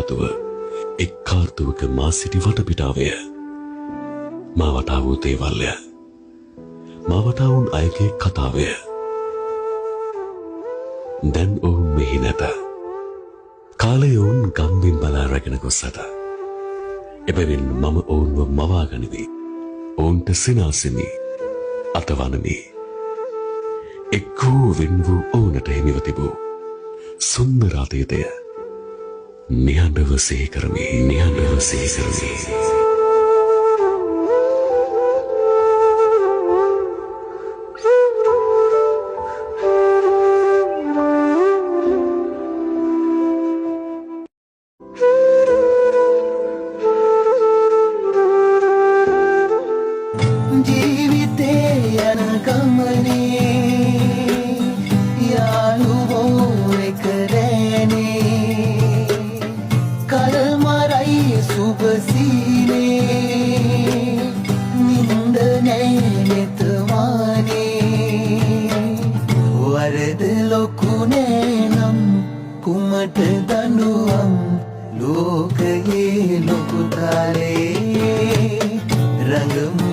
ධාතුව එක් කාර්තුවක මා සිටි වටපිටාවය මා වටා වූ දේවල්ය මා වටා වූ අයගේ කතාවය දැන් ඔවුන් මෙහි නැත කාලය ඔවුන් ගම්බින් බලා රැගෙන ගොස් ඇත එබැවින් මම ඔවුන්ව මවා ගනිමි ඔවුන්ට සිනාසෙමි අතවනමි එක් වූ වෙන් වූ ඔවුනට හිමිව තිබූ සුන්දර අතීතය නිහඬව සිහි කරමි නිහඬව සිහි කරමි කුමට දඬුවම් ලෝකයේ ලොකු තාලේ රඟමු